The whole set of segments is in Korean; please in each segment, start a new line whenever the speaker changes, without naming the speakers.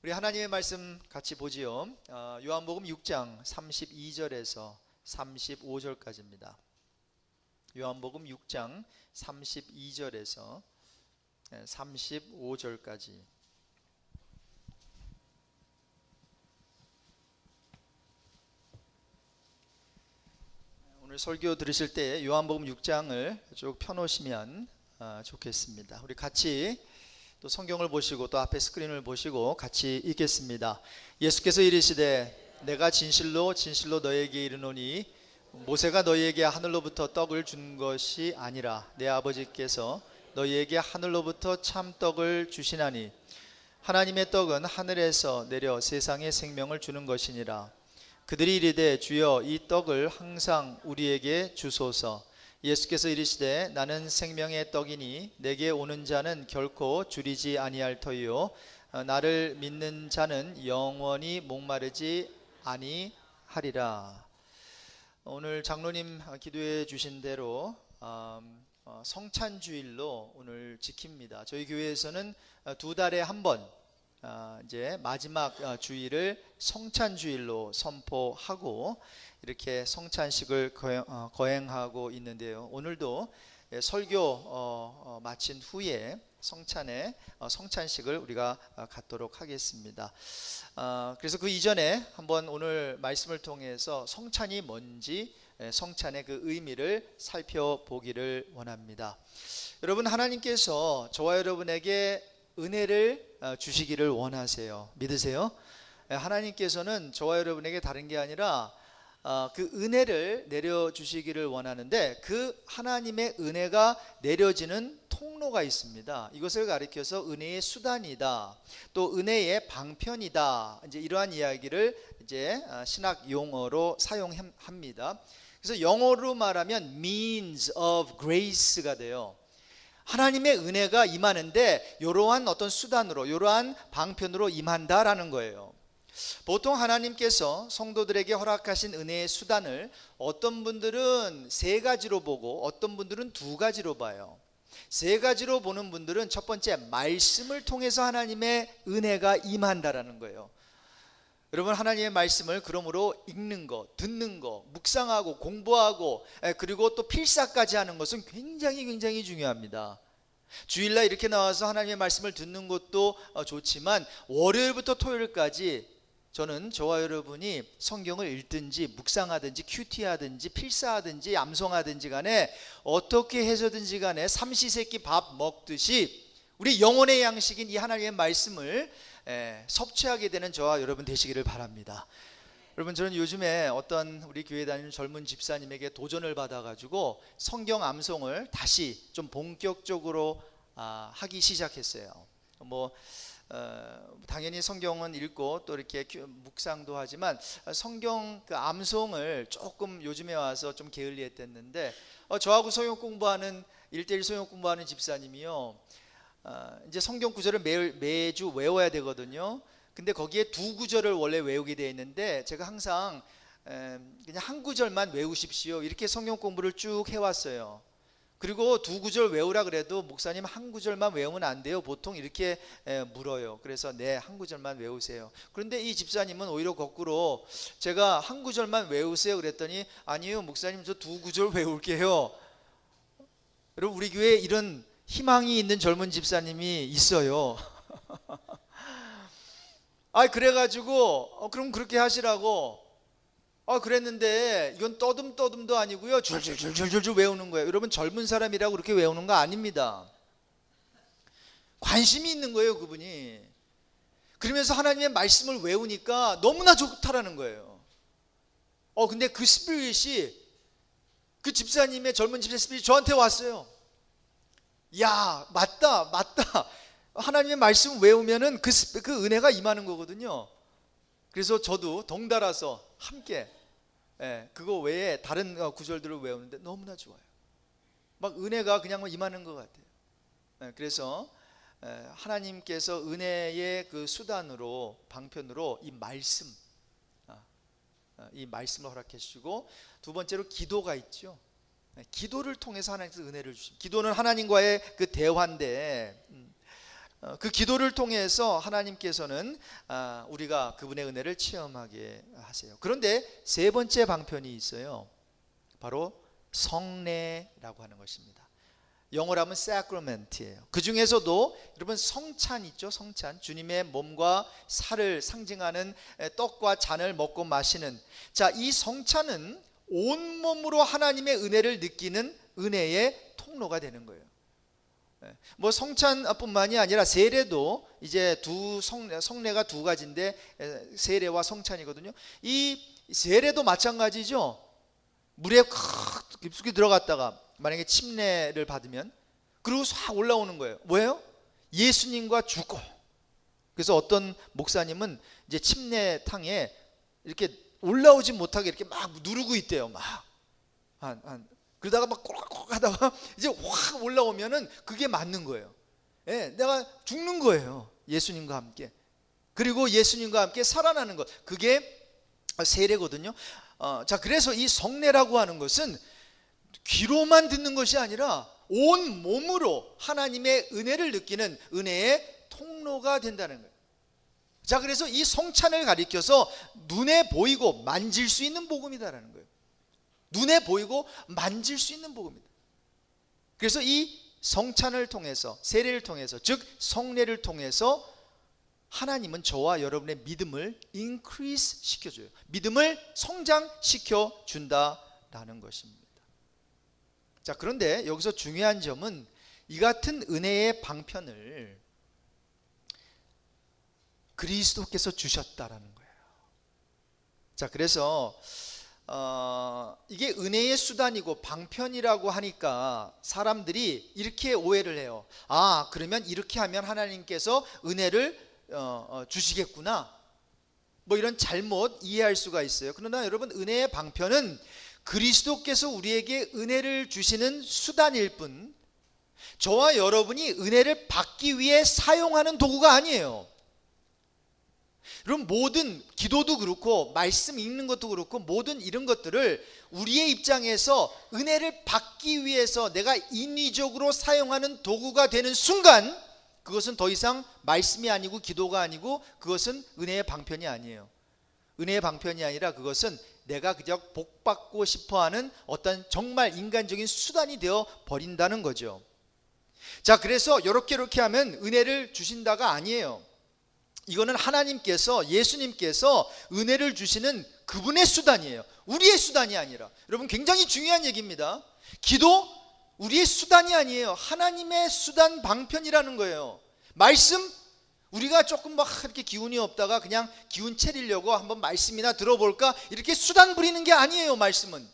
우리 하나님의 말씀 같이 보지요. 요한복음 6장 32절에서 35절까지입니다. 요한복음 6장 32절에서 35절까지. 오늘 설교 들으실 때 요한복음 6장을 쭉 펴놓으시면 좋겠습니다. 우리 같이 또 성경을 보시고 또 앞에 스크린을 보시고 같이 읽겠습니다. 예수께서 이르시되 내가 진실로 진실로 너에게 이르노니 모세가 너희에게 하늘로부터 떡을 준 것이 아니라 내 아버지께서 너희에게 하늘로부터 참 떡을 주시나니 하나님의 떡은 하늘에서 내려 세상에 생명을 주는 것이니라. 그들이 이르되 주여 이 떡을 항상 우리에게 주소서. 예수께서 이르시되 나는 생명의 떡이니 내게 오는 자는 결코 줄이지 아니할 터이요 나를 믿는 자는 영원히 목마르지 아니하리라. 오늘 장로님 기도해 주신 대로 성찬주일로 오늘 지킵니다. 저희 교회에서는 두 달에 한 번 이제 마지막 주일을 성찬주일로 선포하고 이렇게 성찬식을 거행하고 있는데요. 오늘도 설교 마친 후에 성찬식을 우리가 갖도록 하겠습니다. 그래서 그 이전에 한번 오늘 말씀을 통해서 성찬이 뭔지, 성찬의 그 의미를 살펴보기를 원합니다. 여러분, 하나님께서 저와 여러분에게 은혜를 주시기를 원하세요. 믿으세요? 하나님께서는 저와 여러분에게 다른 게 아니라 그 은혜를 내려주시기를 원하는데 그 하나님의 은혜가 내려지는 통로가 있습니다. 이것을 가리켜서 은혜의 수단이다, 또 은혜의 방편이다, 이제 이러한 이야기를 이제 신학 용어로 사용합니다. 그래서 영어로 말하면 means of grace가 돼요. 하나님의 은혜가 임하는데 이러한 어떤 수단으로, 이러한 방편으로 임한다라는 거예요. 보통 하나님께서 성도들에게 허락하신 은혜의 수단을 어떤 분들은 세 가지로 보고 어떤 분들은 두 가지로 봐요. 세 가지로 보는 분들은 첫 번째, 말씀을 통해서 하나님의 은혜가 임한다라는 거예요. 여러분, 하나님의 말씀을 그러므로 읽는 거, 듣는 거, 묵상하고 공부하고 그리고 또 필사까지 하는 것은 굉장히 중요합니다. 주일날 이렇게 나와서 하나님의 말씀을 듣는 것도 좋지만 월요일부터 토요일까지 저는 저와 여러분이 성경을 읽든지 묵상하든지 큐티하든지 필사하든지 암송하든지 간에 어떻게 해서든지 간에 삼시세끼 밥 먹듯이 우리 영혼의 양식인 이 하나님의 말씀을 섭취하게 되는 저와 여러분 되시기를 바랍니다. 여러분, 저는 요즘에 어떤 우리 교회 다니는 젊은 집사님에게 도전을 받아가지고 성경 암송을 다시 좀 본격적으로 하기 시작했어요. 당연히 성경은 읽고 또 이렇게 묵상도 하지만 성경 그 암송을 조금 요즘에 와서 좀 게을리했댔는데 저하고 성경 공부하는 1:1 성경 공부하는 집사님이요, 이제 성경 구절을 매주 외워야 되거든요. 근데 거기에 두 구절을 원래 외우게 되어 있는데 제가 항상 그냥 한 구절만 외우십시오 이렇게 성경 공부를 쭉 해왔어요. 그리고 두 구절 외우라 그래도 목사님 한 구절만 외우면 안 돼요 보통 이렇게 물어요. 그래서 네, 한 구절만 외우세요. 그런데 이 집사님은 오히려 거꾸로 제가 한 구절만 외우세요 그랬더니 아니요 목사님, 저 두 구절 외울게요. 여러분, 우리 교회에 이런 희망이 있는 젊은 집사님이 있어요. 그래가지고 그럼 그렇게 하시라고 그랬는데 이건 떠듬떠듬도 아니고요, 줄줄줄줄줄 외우는 거예요. 여러분, 젊은 사람이라고 그렇게 외우는 거 아닙니다. 관심이 있는 거예요, 그분이. 그러면서 하나님의 말씀을 외우니까 너무나 좋다라는 거예요. 근데 그 스피릿이, 그 집사님의 젊은 집사 스피릿이 저한테 왔어요. 야, 맞다 하나님의 말씀 외우면은 그 은혜가 임하는 거거든요. 그래서 저도 덩달아서 함께 그거 외에 다른 구절들을 외우는데 너무나 좋아요. 막 은혜가 그냥 임하는 것 같아요. 그래서 하나님께서 은혜의 그 수단으로, 방편으로 이 말씀을 허락해 주시고, 두 번째로 기도가 있죠. 기도를 통해서 하나님께서 은혜를 주십니다. 기도는 하나님과의 그 대화인데 그 기도를 통해서 하나님께서는 우리가 그분의 은혜를 체험하게 하세요. 그런데 세 번째 방편이 있어요. 바로 성례라고 하는 것입니다. 영어로 하면 sacrament이에요. 그 중에서도 여러분 성찬 있죠? 성찬, 주님의 몸과 살을 상징하는 떡과 잔을 먹고 마시는, 자, 이 성찬은 온몸으로 하나님의 은혜를 느끼는 은혜의 통로가 되는 거예요. 뭐 성찬뿐만이 아니라 세례도 이제 성례가 두 가지인데 세례와 성찬이거든요. 이 세례도 마찬가지죠. 물에 깊숙이 들어갔다가 만약에 침례를 받으면 그리고 싹 올라오는 거예요. 뭐예요? 예수님과 죽고. 그래서 어떤 목사님은 이제 침례탕에 이렇게 올라오지 못하게 이렇게 막 누르고 있대요. 막 그러다가 막 꼴깍꼴깍 하다가 이제 확 올라오면은 그게 맞는 거예요. 예, 내가 죽는 거예요. 예수님과 함께. 그리고 예수님과 함께 살아나는 것. 그게 세례거든요. 자, 그래서 이 성례라고 하는 것은 귀로만 듣는 것이 아니라 온 몸으로 하나님의 은혜를 느끼는 은혜의 통로가 된다는 거예요. 자, 그래서 이 성찬을 가리켜서 눈에 보이고 만질 수 있는 복음이다라는 거예요. 눈에 보이고 만질 수 있는 복음이다. 그래서 이 성찬을 통해서, 세례를 통해서, 즉 성례를 통해서 하나님은 저와 여러분의 믿음을 increase 시켜줘요. 믿음을 성장시켜 준다라는 것입니다. 자, 그런데 여기서 중요한 점은 이 같은 은혜의 방편을 그리스도께서 주셨다라는 거예요. 자, 그래서 이게 은혜의 수단이고 방편이라고 하니까 사람들이 이렇게 오해를 해요. 아, 그러면 이렇게 하면 하나님께서 은혜를 주시겠구나, 뭐 이런 잘못 이해할 수가 있어요. 그러나 여러분, 은혜의 방편은 그리스도께서 우리에게 은혜를 주시는 수단일 뿐, 저와 여러분이 은혜를 받기 위해 사용하는 도구가 아니에요. 여러분, 모든 기도도 그렇고 말씀 읽는 것도 그렇고 모든 이런 것들을 우리의 입장에서 은혜를 받기 위해서 내가 인위적으로 사용하는 도구가 되는 순간, 그것은 더 이상 말씀이 아니고 기도가 아니고 그것은 은혜의 방편이 아니에요. 은혜의 방편이 아니라 그것은 내가 그저 복받고 싶어하는 어떤 정말 인간적인 수단이 되어 버린다는 거죠. 자, 그래서 이렇게 하면 은혜를 주신다가 아니에요. 이거는 하나님께서, 예수님께서 은혜를 주시는 그분의 수단이에요. 우리의 수단이 아니라. 여러분, 굉장히 중요한 얘기입니다. 기도 우리의 수단이 아니에요. 하나님의 수단 방편이라는 거예요. 말씀, 우리가 조금 막 이렇게 기운이 없다가 그냥 기운 차리려고 한번 말씀이나 들어볼까 이렇게 수단 부리는 게 아니에요. 말씀은,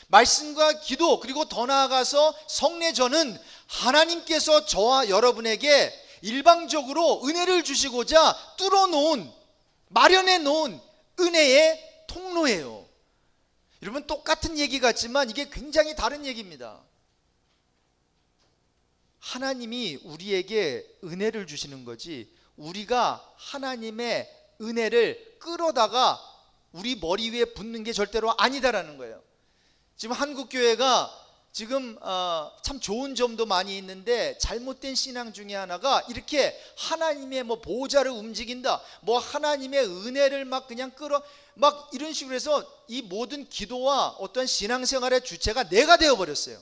말씀과 기도, 그리고 더 나아가서 성례전은 하나님께서 저와 여러분에게 일방적으로 은혜를 주시고자 뚫어놓은, 마련해 놓은 은혜의 통로예요. 여러분, 똑같은 얘기 같지만 이게 굉장히 다른 얘기입니다. 하나님이 우리에게 은혜를 주시는 거지, 우리가 하나님의 은혜를 끌어다가 우리 머리 위에 붓는 게 절대로 아니다라는 거예요. 지금 한국교회가 지금 참 좋은 점도 많이 있는데 잘못된 신앙 중에 하나가 이렇게 하나님의 뭐 보좌를 움직인다, 뭐 하나님의 은혜를 막 그냥 막 이런 식으로 해서 이 모든 기도와 어떤 신앙생활의 주체가 내가 되어버렸어요.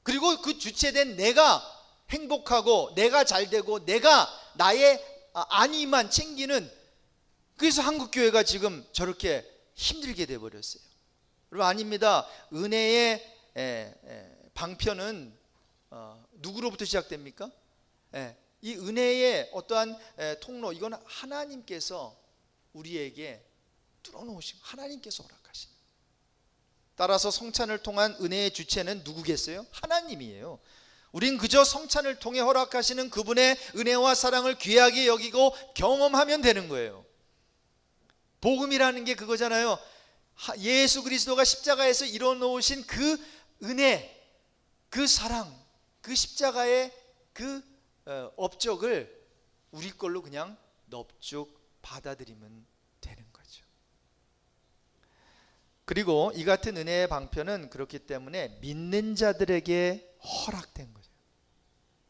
그리고 그 주체된 내가 행복하고 내가 잘되고 내가 나의 안위만 챙기는, 그래서 한국교회가 지금 저렇게 힘들게 되어버렸어요. 여러분, 아닙니다. 은혜의 방편은 누구로부터 시작됩니까? 이 은혜의 어떠한 통로, 이건 하나님께서 우리에게 뚫어놓으신, 하나님께서 허락하신. 따라서 성찬을 통한 은혜의 주체는 누구겠어요? 하나님이에요. 우린 그저 성찬을 통해 허락하시는 그분의 은혜와 사랑을 귀하게 여기고 경험하면 되는 거예요. 복음이라는 게 그거잖아요. 예수 그리스도가 십자가에서 이뤄놓으신 그 은혜, 그 사랑, 그 십자가의 그 업적을 우리 걸로 그냥 넙죽 받아들이면 되는 거죠. 그리고 이 같은 은혜의 방편은 그렇기 때문에 믿는 자들에게 허락된 거죠.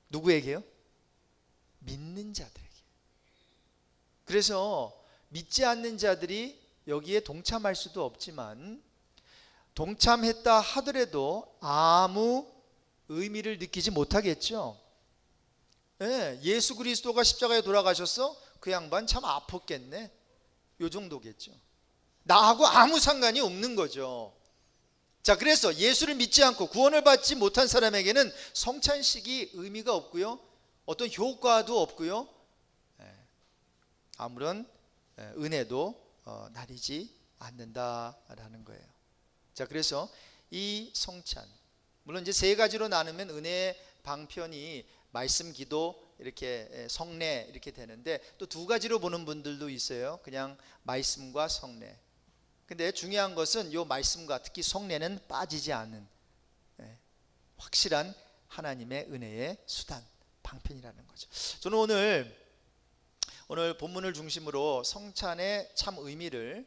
누구에게요? 믿는 자들에게. 그래서 믿지 않는 자들이 여기에 동참할 수도 없지만 동참했다 하더라도 아무 의미를 느끼지 못하겠죠. 예수 그리스도가 십자가에 돌아가셨어? 그 양반 참 아팠겠네. 요 정도겠죠. 나하고 아무 상관이 없는 거죠. 자, 그래서 예수를 믿지 않고 구원을 받지 못한 사람에게는 성찬식이 의미가 없고요, 어떤 효과도 없고요, 아무런 은혜도 나리지 않는다라는 거예요. 자, 그래서 이 성찬, 물론 이제 세 가지로 나누면 은혜 방편이 말씀, 기도, 이렇게 성례 이렇게 되는데 또 두 가지로 보는 분들도 있어요. 그냥 말씀과 성례. 근데 중요한 것은 이 말씀과 특히 성례는 빠지지 않는 확실한 하나님의 은혜의 수단, 방편이라는 거죠. 저는 오늘 본문을 중심으로 성찬의 참 의미를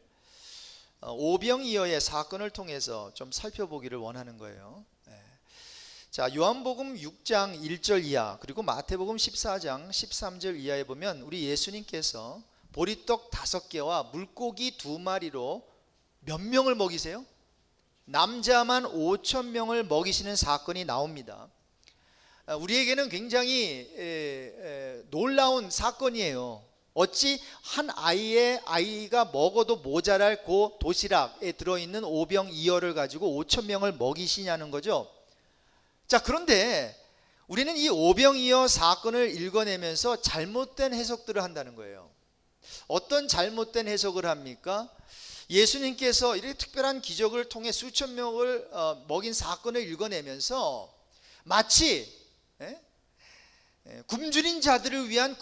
오병이어의 사건을 통해서 좀 살펴보기를 원하는 거예요. 자, 요한복음 6장 1절 이하 그리고 마태복음 14장 13절 이하에 보면 우리 예수님께서 보리떡 5개와 물고기 2마리로 몇 명을 먹이세요? 남자만 5,000명을 먹이시는 사건이 나옵니다. 우리에게는 굉장히 놀라운 사건이에요. 어찌 한 아이가 먹어도 모자랄 그 도시락에 들어있는 오병이어를 가지고 5,000명을 먹이시냐는 거죠. 자, 그런데 우리는 이 오병이어 사건을 읽어내면서 잘못된 해석들을 한다는 거예요. 어떤 잘못된 해석을 합니까? 예수님께서 이렇게 특별한 기적을 통해 수천 명을 먹인 사건을 읽어내면서 마치 굶주린 자들을 위한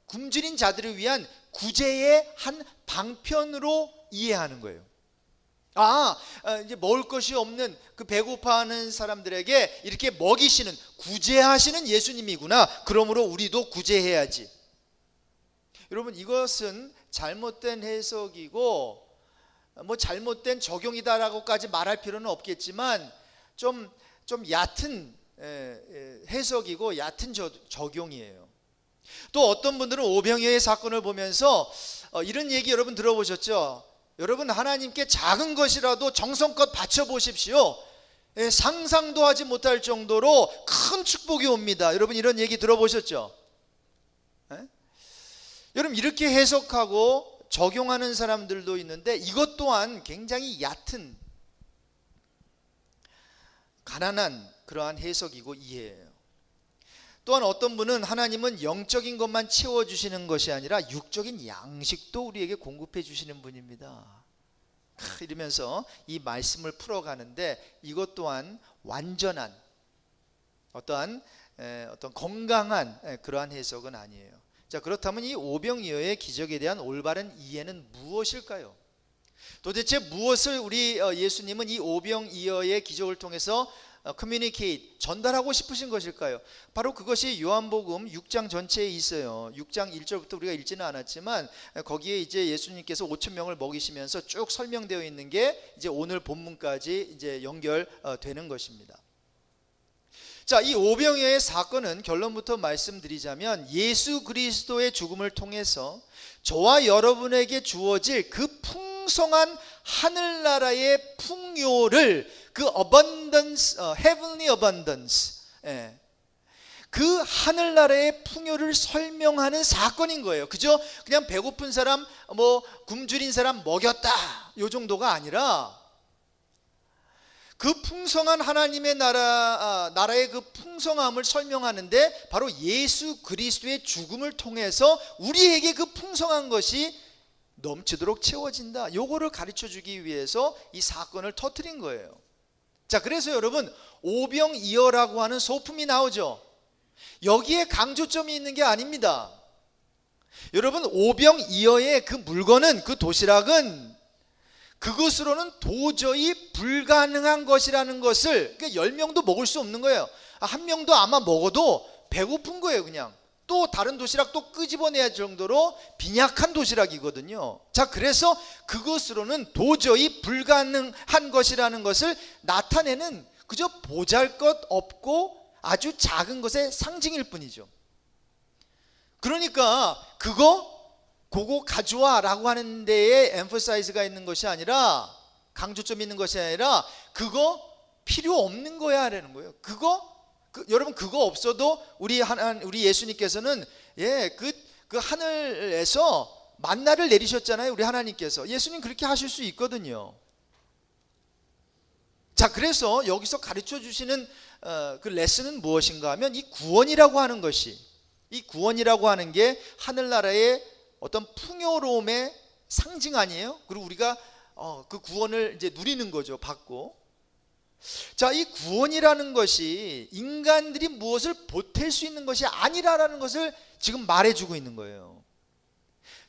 굶주린 자들을 위한 구제의 한 방편으로 이해하는 거예요. 이제 먹을 것이 없는 그 배고파하는 사람들에게 이렇게 먹이시는, 구제하시는 예수님이구나. 그러므로 우리도 구제해야지. 여러분, 이것은 잘못된 해석이고 뭐 잘못된 적용이다라고까지 말할 필요는 없겠지만 좀 얕은 해석이고 얕은 적용이에요. 또 어떤 분들은 오병이어의 사건을 보면서 이런 얘기 여러분 들어보셨죠? 여러분, 하나님께 작은 것이라도 정성껏 바쳐보십시오. 상상도 하지 못할 정도로 큰 축복이 옵니다. 여러분, 이런 얘기 들어보셨죠? 여러분, 이렇게 해석하고 적용하는 사람들도 있는데 이것 또한 굉장히 얕은 가난한 그러한 해석이고 이해예요. 또한 어떤 분은 하나님은 영적인 것만 채워주시는 것이 아니라 육적인 양식도 우리에게 공급해 주시는 분입니다. 이러면서 이 말씀을 풀어가는데 이것 또한 완전한 어떤 건강한 그러한 해석은 아니에요. 자, 그렇다면 이 오병이어의 기적에 대한 올바른 이해는 무엇일까요? 도대체 무엇을 우리 예수님은 이 오병이어의 기적을 통해서 communicate, 전달하고 싶으신 것일까요? 바로 그것이 요한복음 6장 전체에 있어요. 6장 1절부터 우리가 읽지는 않았지만 거기에 이제 예수님께서 5,000명을 먹이시면서 쭉 설명되어 있는 게 이제 오늘 본문까지 이제 연결되는 것입니다. 자, 이 오병이어의 사건은 결론부터 말씀드리자면 예수 그리스도의 죽음을 통해서 저와 여러분에게 주어질 그 풍성한 하늘나라의 풍요를, 그 abundance, heavenly abundance, 그 하늘나라의 풍요를 설명하는 사건인 거예요. 그죠? 그냥 배고픈 사람, 굶주린 사람 먹였다, 요 정도가 아니라 그 풍성한 하나님의 나라의 그 풍성함을 설명하는데 바로 예수 그리스도의 죽음을 통해서 우리에게 그 풍성한 것이 넘치도록 채워진다, 요거를 가르쳐 주기 위해서 이 사건을 터뜨린 거예요. 자, 그래서 여러분, 오병이어라고 하는 소품이 나오죠. 여기에 강조점이 있는 게 아닙니다. 여러분, 오병이어의 그 물건은, 그 도시락은 그것으로는 도저히 불가능한 것이라는 것을, 그러니까 10명도 먹을 수 없는 거예요. 한 명도 아마 먹어도 배고픈 거예요. 그냥 또 다른 도시락 또 끄집어내야 할 정도로 빈약한 도시락이거든요. 자, 그래서 그것으로는 도저히 불가능한 것이라는 것을 나타내는 그저 보잘것 없고 아주 작은 것의 상징일 뿐이죠. 그러니까 그거 가져와 라고 하는 데에 엠퍼사이즈가 있는 것이 아니라, 강조점이 있는 것이 아니라, 그거 필요 없는 거야 라는 거예요. 여러분 그거 없어도 우리 예수님께서는 그 하늘에서 만나를 내리셨잖아요. 우리 하나님께서. 예수님 그렇게 하실 수 있거든요. 자, 그래서 여기서 가르쳐 주시는 그 레슨은 무엇인가 하면, 이 구원이라고 하는 것이, 이 구원이라고 하는 게 하늘나라의 어떤 풍요로움의 상징 아니에요? 그리고 우리가 그 구원을 이제 누리는 거죠. 받고. 자, 이 구원이라는 것이 인간들이 무엇을 보탤 수 있는 것이 아니라는 것을 지금 말해주고 있는 거예요.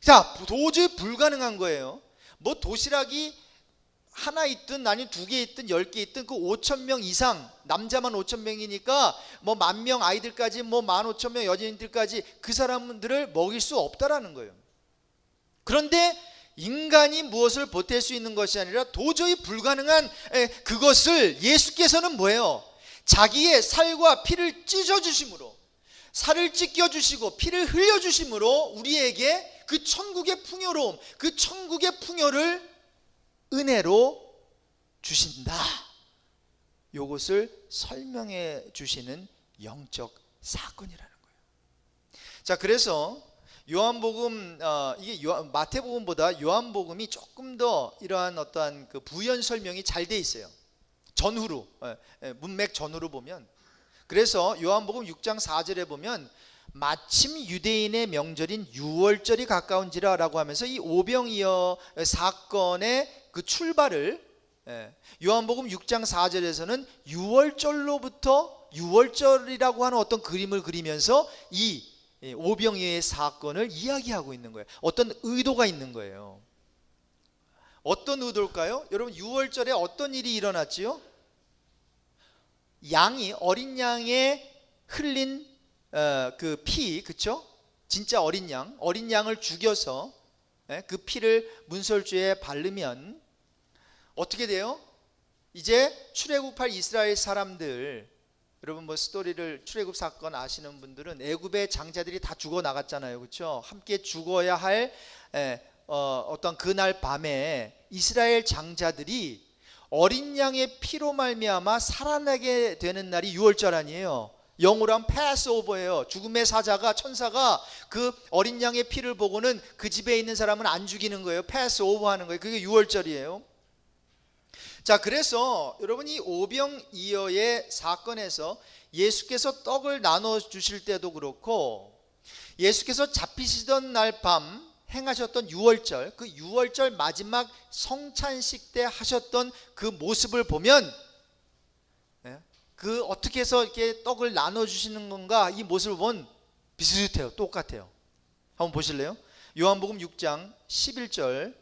자, 도저히 불가능한 거예요. 뭐 도시락이 하나 있든 아니면 2개 있든 10개 있든 그 5,000명 이상, 남자만 5,000명이니까 뭐 10,000명 아이들까지, 뭐 15,000명 여자인들까지 그 사람들을 먹일 수 없다라는 거예요. 그런데 인간이 무엇을 보탤 수 있는 것이 아니라 도저히 불가능한 그것을 예수께서는 뭐예요? 자기의 살과 피를 찢어주심으로, 살을 찢겨주시고 피를 흘려주심으로 우리에게 그 천국의 풍요로움, 그 천국의 풍요를 은혜로 주신다. 이것을 설명해 주시는 영적 사건이라는 거예요. 자, 그래서 요한복음, 마태복음보다 요한복음이 조금 더 이러한 어떠한 그 부연 설명이 잘 돼 있어요. 전후로, 문맥 전후로 보면. 그래서 요한복음 6장 4절에 보면, 마침 유대인의 명절인 유월절이 가까운지라 라고 하면서 이 오병이어 사건의 그 출발을, 요한복음 6장 4절에서는 유월절이라고 하는 어떤 그림을 그리면서 이 오병이어의 사건을 이야기하고 있는 거예요. 어떤 의도가 있는 거예요. 어떤 의도일까요? 여러분, 유월절에 어떤 일이 일어났지요? 어린 양의 흘린 그 피, 그쵸? 진짜 어린 양을 죽여서 그 피를 문설주에 바르면 어떻게 돼요? 이제 출애굽할 이스라엘 사람들, 여러분 뭐 출애굽 사건 아시는 분들은 애굽의 장자들이 다 죽어 나갔잖아요. 그렇죠? 함께 죽어야 할 어떤 그날 밤에 이스라엘 장자들이 어린 양의 피로 말미암아 살아나게 되는 날이 유월절 아니에요. 영어로 하면 패스오버예요. 죽음의 천사가 그 어린 양의 피를 보고는 그 집에 있는 사람은 안 죽이는 거예요. 패스오버 하는 거예요. 그게 유월절이에요. 자, 그래서 여러분, 이 오병이어의 사건에서 예수께서 떡을 나눠 주실 때도 그렇고, 예수께서 잡히시던 날 밤 행하셨던 유월절, 그 유월절 마지막 성찬식 때 하셨던 그 모습을 보면, 그 어떻게 해서 이렇게 떡을 나눠 주시는 건가, 이 모습을 보면 비슷해요. 똑같아요. 한번 보실래요? 요한복음 6장 11절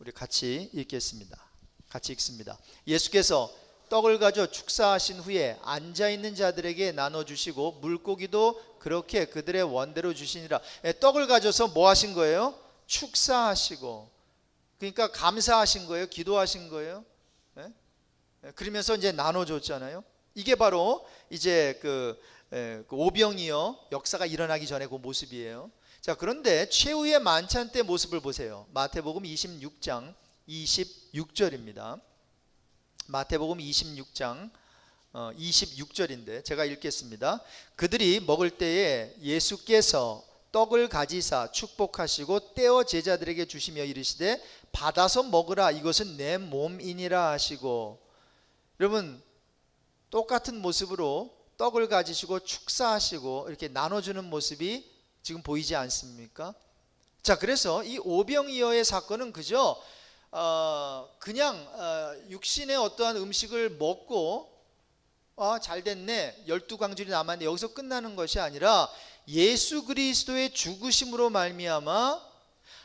우리 같이 읽겠습니다. 같이 읽습니다. 예수께서 떡을 가져 축사하신 후에 앉아있는 자들에게 나눠주시고 물고기도 그렇게 그들의 원대로 주시니라. 떡을 가져서 뭐 하신 거예요? 축사하시고, 그러니까 감사하신 거예요. 기도하신 거예요. 그러면서 이제 나눠줬잖아요. 이게 바로 이제 그 오병이어 역사가 일어나기 전에 그 모습이에요. 자, 그런데 최후의 만찬 때 모습을 보세요. 마태복음 26장 26절입니다. 마태복음 26장 26절인데 제가 읽겠습니다. 그들이 먹을 때에 예수께서 떡을 가지사 축복하시고 떼어 제자들에게 주시며 이르시되 받아서 먹으라, 이것은 내 몸이니라 하시고. 여러분, 똑같은 모습으로 떡을 가지시고 축사하시고 이렇게 나눠주는 모습이 지금 보이지 않습니까? 자, 그래서 이 오병이어의 사건은 그저 그냥 육신의 어떠한 음식을 먹고 잘 됐네, 12광줄이 남았네, 여기서 끝나는 것이 아니라 예수 그리스도의 죽으심으로 말미암아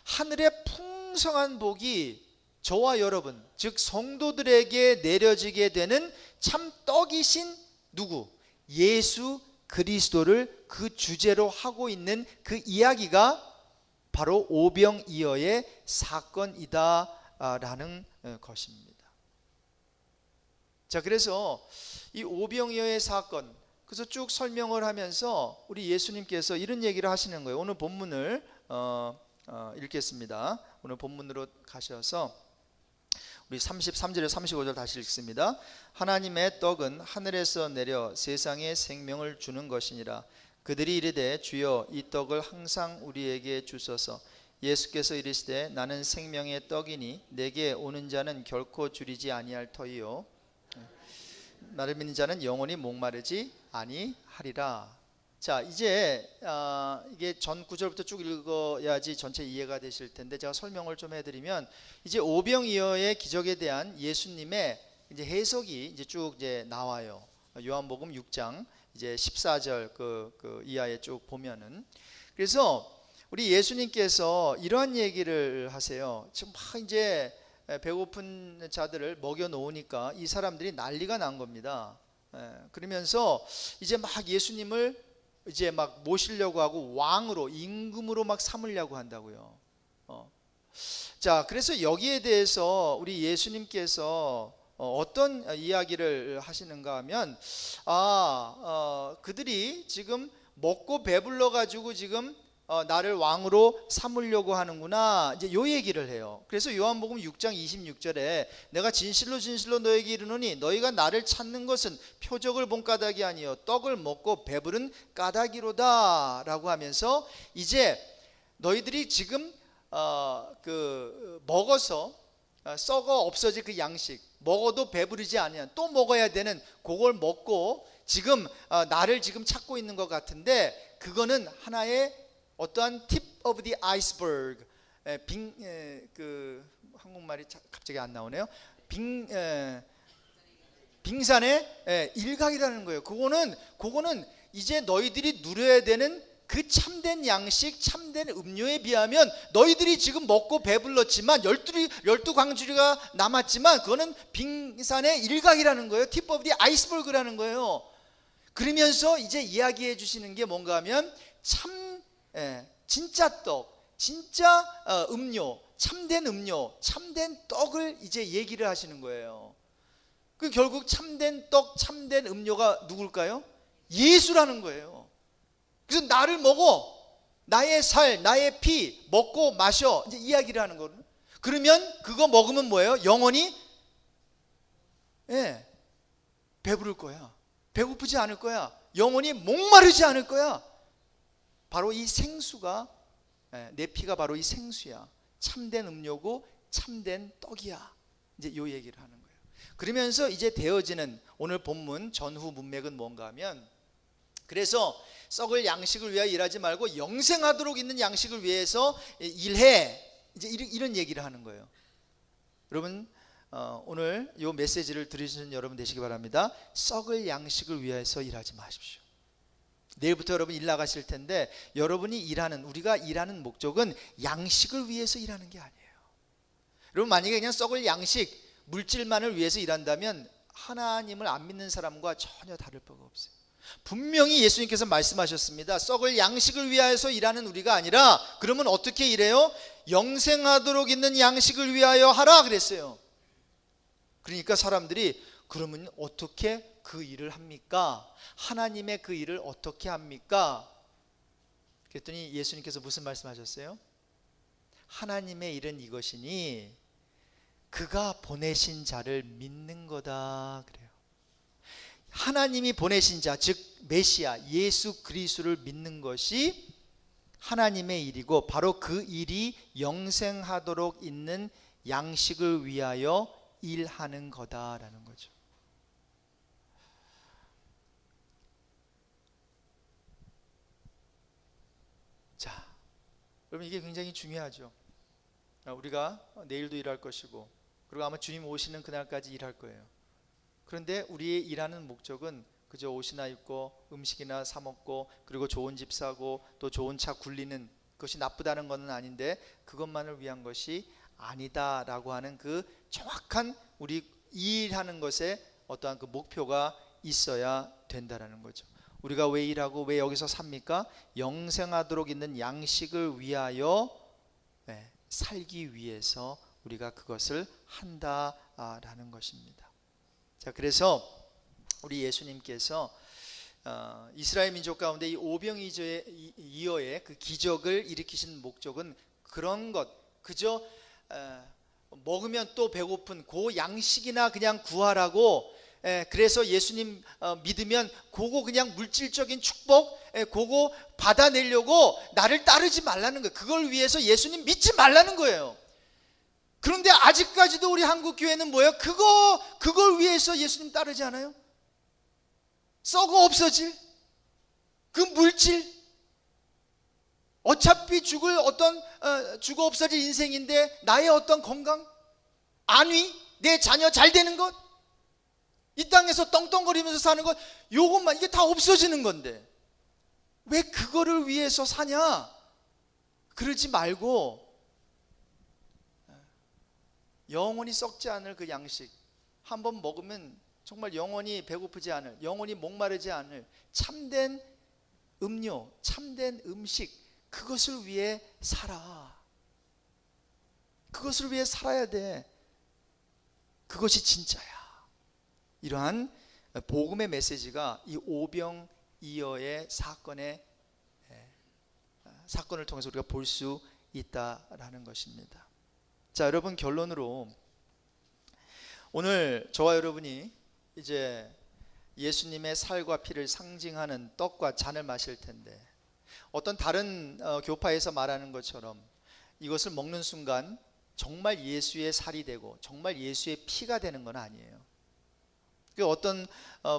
하늘의 풍성한 복이 저와 여러분, 즉 성도들에게 내려지게 되는 참 떡이신 누구? 예수 그리스도를 그 주제로 하고 있는 그 이야기가 바로 오병이어의 사건이다 라는 것입니다. 자, 그래서 이 오병이어의 사건, 그래서 쭉 설명을 하면서 우리 예수님께서 이런 얘기를 하시는 거예요. 오늘 본문을 읽겠습니다. 오늘 본문으로 가셔서 우리 33절에 35절 다시 읽습니다. 하나님의 떡은 하늘에서 내려 세상에 생명을 주는 것이니라. 그들이 이르되 주여 이 떡을 항상 우리에게 주소서. 예수께서 이르시되 나는 생명의 떡이니 내게 오는 자는 결코 줄이지 아니할 터이요 나를 믿는 자는 영원히 목마르지 아니하리라. 자, 이제 이게 전 구절부터 쭉 읽어야지 전체 이해가 되실 텐데 제가 설명을 좀 해드리면, 이제 오병이어의 기적에 대한 예수님의 이제 해석이 이제 쭉 이제 나와요. 요한복음 6장 이제 14절 그 이하에 쭉 보면은, 그래서 우리 예수님께서 이러한 얘기를 하세요. 지금 막 이제 배고픈 자들을 먹여 놓으니까 이 사람들이 난리가 난 겁니다. 그러면서 이제 막 예수님을 이제 막 모시려고 하고 왕으로, 임금으로 막 삼으려고 한다고요. 자, 그래서 여기에 대해서 우리 예수님께서 어떤 이야기를 하시는가 하면, 그들이 지금 먹고 배불러 가지고 지금 나를 왕으로 삼으려고 하는구나, 이제 요 얘기를 해요. 그래서 요한복음 6장 26절에 내가 진실로 진실로 너에게 이르노니 너희가 나를 찾는 것은 표적을 본 까닭이 아니요 떡을 먹고 배부른 까닭이로다 라고 하면서, 이제 너희들이 지금 먹어서 썩어 없어질 그 양식, 먹어도 배부르지 않으면 또 먹어야 되는 그걸 먹고 지금 나를 지금 찾고 있는 것 같은데, 그거는 하나의 어떠한 tip of the iceberg, 한국말이 갑자기 안 나오네요. 빙산의 일각이라는 거예요. 그거는 이제 너희들이 누려야 되는 그 참된 양식, 참된 음료에 비하면 너희들이 지금 먹고 배불렀지만 12광주리가 남았지만 그거는 빙산의 일각이라는 거예요. tip of the iceberg라는 거예요. 그러면서 이제 이야기해 주시는 게 뭔가 하면 진짜 떡, 진짜 음료, 참된 떡을 이제 얘기를 하시는 거예요. 그 결국 참된 떡, 참된 음료가 누굴까요? 예수라는 거예요. 그래서 나를 먹어, 나의 살, 나의 피 먹고 마셔, 이제 이야기를 하는 거거든요. 그러면 그거 먹으면 뭐예요? 영원히 배부를 거야. 배고프지 않을 거야. 영원히 목마르지 않을 거야. 바로 이 생수가, 내 피가 바로 이 생수야. 참된 음료고 참된 떡이야. 이제 요 얘기를 하는 거예요. 그러면서 이제 되어지는 오늘 본문 전후 문맥은 뭔가 하면, 그래서 썩을 양식을 위하여 일하지 말고 영생하도록 있는 양식을 위해서 일해, 이제 이런 얘기를 하는 거예요. 여러분, 오늘 요 메시지를 들으시는 여러분 되시기 바랍니다. 썩을 양식을 위해서 일하지 마십시오. 내일부터 여러분 일 나가실 텐데, 우리가 일하는 목적은 양식을 위해서 일하는 게 아니에요. 여러분, 만약에 그냥 썩을 양식, 물질만을 위해서 일한다면 하나님을 안 믿는 사람과 전혀 다를 바가 없어요. 분명히 예수님께서 말씀하셨습니다. 썩을 양식을 위하여서 일하는 우리가 아니라, 그러면 어떻게 일해요? 영생하도록 있는 양식을 위하여 하라 그랬어요. 그러니까 사람들이 그러면 어떻게 그 일을 합니까? 하나님의 그 일을 어떻게 합니까? 그랬더니 예수님께서 무슨 말씀하셨어요? 하나님의 일은 이것이니 그가 보내신 자를 믿는 거다 그래요. 하나님이 보내신 자, 즉 메시아 예수 그리스도를 믿는 것이 하나님의 일이고, 바로 그 일이 영생하도록 있는 양식을 위하여 일하는 거다라는 거죠. 자, 여러분, 이게 굉장히 중요하죠. 우리가 내일도 일할 것이고, 그리고 아마 주님 오시는 그날까지 일할 거예요. 그런데 우리의 일하는 목적은 그저 옷이나 입고 음식이나 사 먹고, 그리고 좋은 집 사고 또 좋은 차 굴리는 것이 나쁘다는 것은 아닌데, 그것만을 위한 것이 아니다라고 하는 그 정확한 우리 일하는 것에 어떠한 그 목표가 있어야 된다라는 거죠. 우리가 왜 일하고 왜 여기서 삽니까? 영생하도록 있는 양식을 위하여 살기 위해서 우리가 그것을 한다라는 것입니다. 자, 그래서 우리 예수님께서 이스라엘 민족 가운데 이 오병이어의 그 기적을 일으키신 목적은 그런 것, 그저 먹으면 또 배고픈 그 양식이나 그냥 구하라고, 그래서 예수님 믿으면 그거 그냥 물질적인 축복, 그거 받아내려고 나를 따르지 말라는 거예요. 그걸 위해서 예수님 믿지 말라는 거예요. 그런데 아직까지도 우리 한국 교회는 뭐예요? 그걸 위해서 예수님 따르지 않아요? 썩어 없어질 그 물질, 어차피 죽어 없어질 인생인데 나의 어떤 건강, 안위, 내 자녀 잘 되는 것, 이 땅에서 떵떵거리면서 사는 것, 요것만, 이게 다 없어지는 건데 왜 그거를 위해서 사냐? 그러지 말고 영원히 썩지 않을 그 양식, 한번 먹으면 정말 영원히 배고프지 않을, 영원히 목마르지 않을 참된 음료, 참된 음식, 그것을 위해 살아. 그것을 위해 살아야 돼. 그것이 진짜야. 이러한 복음의 메시지가 이 오병이어의 사건을 통해서 우리가 볼 수 있다라는 것입니다. 자, 여러분, 결론으로 오늘 저와 여러분이 이제 예수님의 살과 피를 상징하는 떡과 잔을 마실 텐데, 어떤 다른 교파에서 말하는 것처럼 이것을 먹는 순간 정말 예수의 살이 되고 정말 예수의 피가 되는 건 아니에요. 어떤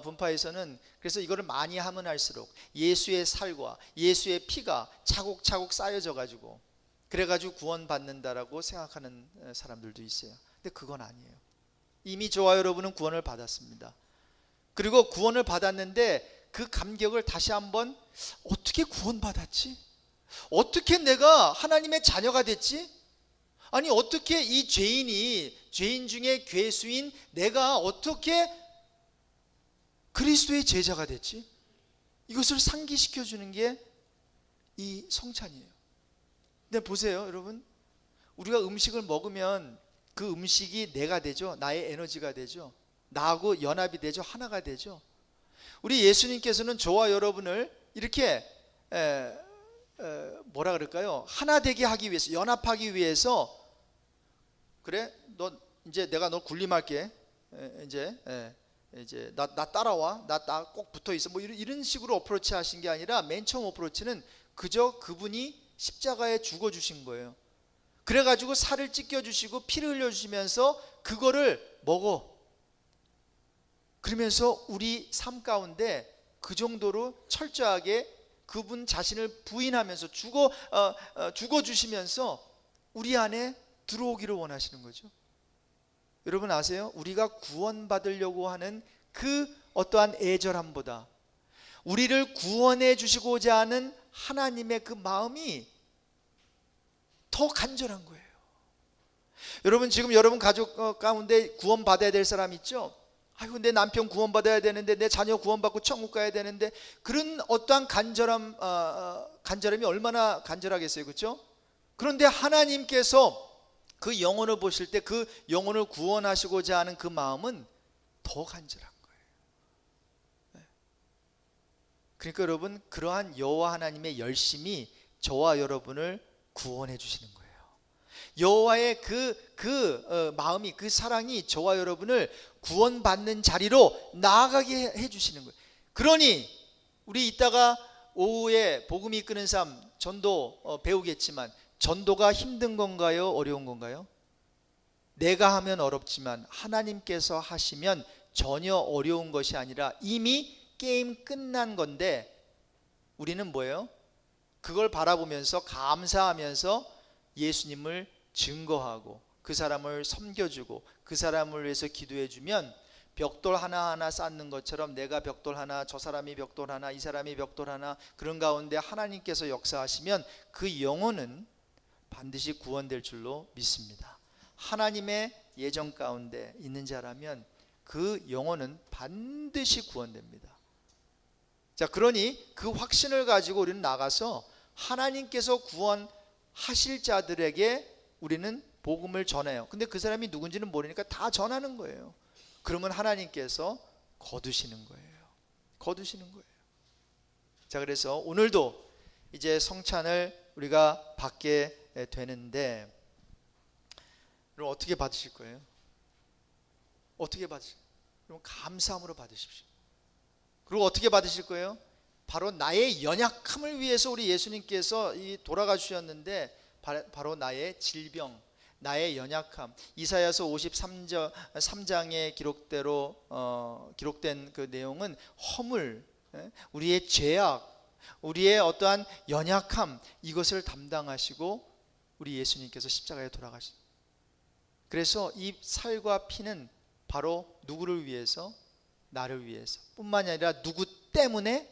분파에서는 그래서 이거를 많이 하면 할수록 예수의 살과 예수의 피가 차곡차곡 쌓여져 가지고 그래가지고 구원받는다라고 생각하는 사람들도 있어요. 근데 그건 아니에요. 이미 저와 여러분은 구원을 받았습니다. 그리고 구원을 받았는데 그 감격을 다시 한번, 어떻게 구원받았지? 어떻게 내가 하나님의 자녀가 됐지? 아니, 어떻게 이 죄인 중에 괴수인 내가 어떻게 그리스도의 제자가 됐지? 이것을 상기시켜 주는 게 이 성찬이에요. 근데 보세요, 여러분, 우리가 음식을 먹으면 그 음식이 내가 되죠. 나의 에너지가 되죠. 나하고 연합이 되죠. 하나가 되죠. 우리 예수님께서는 저와 여러분을 이렇게 뭐라 그럴까요? 하나 되게 하기 위해서, 연합하기 위해서, 그래, 너 이제 내가 너 군림할게, 이제 나 따라와, 나 꼭 붙어 있어, 뭐 이런 식으로 어프로치 하신 게 아니라, 맨 처음 어프로치는 그저 그분이 십자가에 죽어 주신 거예요. 그래가지고 살을 찢겨 주시고 피를 흘려 주시면서 그거를 먹어. 그러면서 우리 삶 가운데 그 정도로 철저하게 그분 자신을 부인하면서 죽어 주시면서 우리 안에 들어오기를 원하시는 거죠. 여러분 아세요? 우리가 구원받으려고 하는 그 어떠한 애절함보다 우리를 구원해 주시고자 하는 하나님의 그 마음이 더 간절한 거예요. 여러분, 지금 여러분 가족 가운데 구원받아야 될 사람 있죠? 아이고, 내 남편 구원받아야 되는데, 내 자녀 구원받고 천국 가야 되는데, 그런 어떠한 간절함이 얼마나 간절하겠어요, 그렇죠? 그런데 하나님께서 그 영혼을 보실 때 그 영혼을 구원하시고자 하는 그 마음은 더 간절한 거예요. 그러니까 여러분, 그러한 여호와 하나님의 열심이 저와 여러분을 구원해 주시는 거예요. 여호와의 그 마음이, 그 사랑이 저와 여러분을 구원받는 자리로 나아가게 해 주시는 거예요. 그러니 우리 이따가 오후에 복음 이끄는 삶 전도 배우겠지만, 전도가 힘든 건가요? 어려운 건가요? 내가 하면 어렵지만 하나님께서 하시면 전혀 어려운 것이 아니라 이미 게임 끝난 건데, 우리는 뭐예요? 그걸 바라보면서 감사하면서 예수님을 증거하고 그 사람을 섬겨주고 그 사람을 위해서 기도해주면, 벽돌 하나하나 쌓는 것처럼 내가 벽돌 하나, 저 사람이 벽돌 하나, 이 사람이 벽돌 하나, 그런 가운데 하나님께서 역사하시면 그 영혼은 반드시 구원될 줄로 믿습니다. 하나님의 예정 가운데 있는 자라면 그 영혼은 반드시 구원됩니다. 자, 그러니 그 확신을 가지고 우리는 나가서 하나님께서 구원하실 자들에게 우리는 복음을 전해요. 근데 그 사람이 누군지는 모르니까 다 전하는 거예요. 그러면 하나님께서 거두시는 거예요. 거두시는 거예요. 자, 그래서 오늘도 이제 성찬을 우리가 받게 되는데, 여러분 어떻게 받으실 거예요? 어떻게 받으실 거예요? 여러분 감사함으로 받으십시오. 그리고 어떻게 받으실 거예요? 바로 나의 연약함을 위해서 우리 예수님께서 돌아가 주셨는데, 바로 나의 질병, 나의 연약함, 이사야서 53장의 기록된 그 내용은 허물, 우리의 죄악, 우리의 어떠한 연약함, 이것을 담당하시고 우리 예수님께서 십자가에 돌아가신. 그래서 이 살과 피는 바로 누구를 위해서? 나를 위해서 뿐만이 아니라 누구 때문에?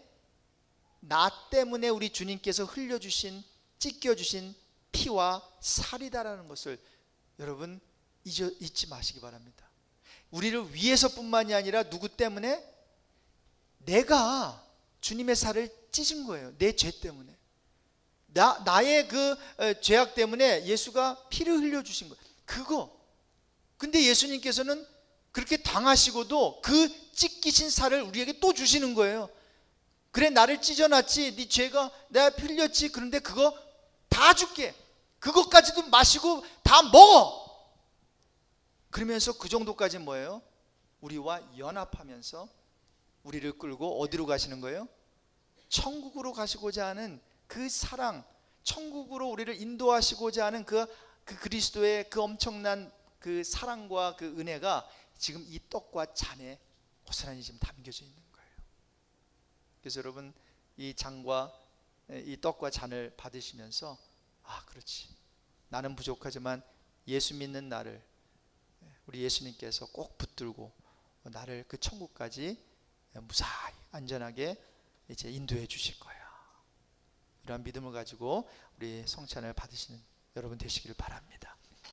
나 때문에 우리 주님께서 흘려주신, 찢겨주신 피와 살이다라는 것을 여러분 잊지 마시기 바랍니다. 우리를 위해서뿐만이 아니라 누구 때문에? 내가 주님의 살을 찢은 거예요. 내 죄 때문에. 나의 그 죄악 때문에 예수가 피를 흘려주신 거예요. 그거. 근데 예수님께서는 그렇게 당하시고도 그 찢기신 살을 우리에게 또 주시는 거예요. 그래, 나를 찢어놨지, 네 죄가 내가 피 흘렸지, 그런데 그거 다 줄게. 그것까지도 마시고 다 먹어. 그러면서 그 정도까지 뭐예요? 우리와 연합하면서 우리를 끌고 어디로 가시는 거예요? 천국으로 가시고자 하는 그 사랑, 천국으로 우리를 인도하시고자 하는 그 그리스도의 그 엄청난 그 사랑과 그 은혜가 지금 이 떡과 잔에 고스란히 지금 담겨져 있는 거예요. 그래서 여러분 이 잔과 이 떡과 잔을 받으시면서, 아, 그렇지, 나는 부족하지만 예수 믿는 나를 우리 예수님께서 꼭 붙들고 나를 그 천국까지 무사히 안전하게 이제 인도해 주실 거야. 이러한 믿음을 가지고 우리 성찬을 받으시는 여러분 되시기를 바랍니다.